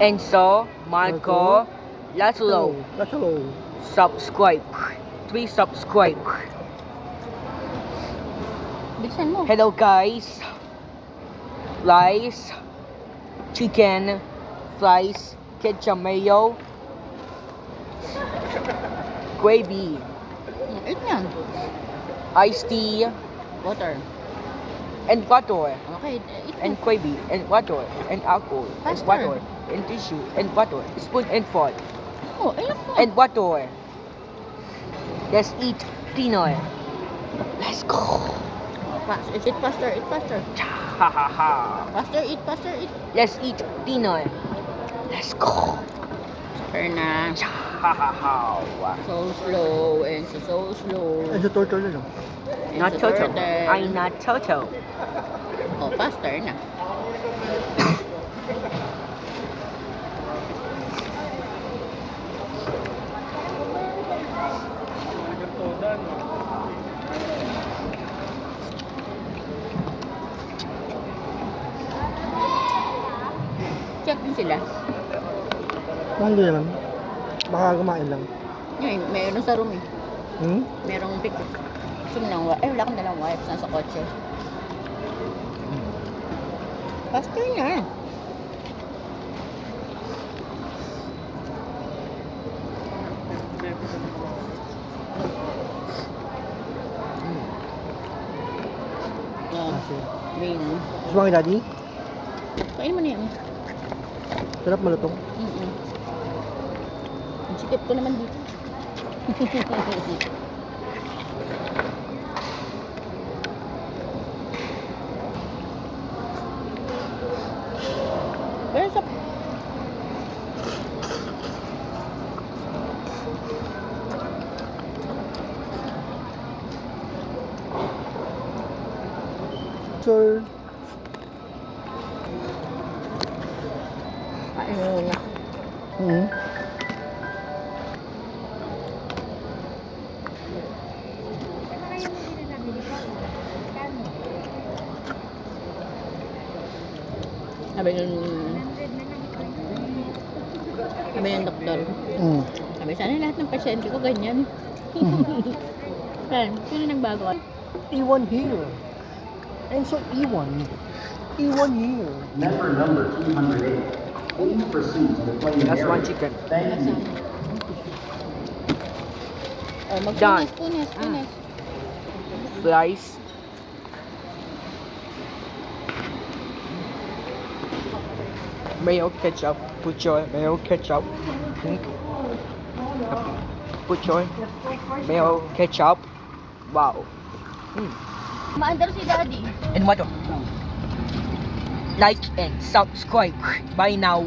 Enzo, Marco, Laszlo, Laszlo. subscribe. 3 subscribe. Bilisan mo. Hello guys. Rice, chicken, fries, ketchup mayo, gravy, Eat yan. iced tea, Water. and water, Okay, eat and mo. gravy, and water, and alcohol, and Faster. water, and tissue, and water, spoon and fork, Oh, ayun mo. and water. Let's eat dinner. Let's go. Eat faster, eat faster. Ha ha ha. Faster, eat faster, eat. Let's eat dinner. Let's go. Turn na. Ha ha ha. So slow, and so slow. Ay, sa turtle na lang. And Not so Toto. turtle. I'm not Toto. Oh, faster na. Check din sila. Hindi naman. Baka kumain lang. Yun, mayroon sa room eh. Hmm? Merong pick. Gusto mo lang, wala akong dalang wipes nasa kotse. Faster na. Oh, Kasi. Bing. Gusto mo kay daddy? Kain mo na yan. Sarap malutong. Ang sikip ko naman dito. Pero sa... Sir. Kain mo na. Hmm. Sabi ng doktor, Hmm. sabi sana lahat ng pasyente ko ganyan. Sino nagbago? E1 here. And so E1. E1 here. Member number 208, please proceed to the playing That's area. one chicken. Thank you. Oh, Done. punas. Fries. Mayo ketchup. Put your mayo ketchup. Pink. Put your mayo ketchup. Wow. Maandar si daddy. And what? Like and subscribe by now.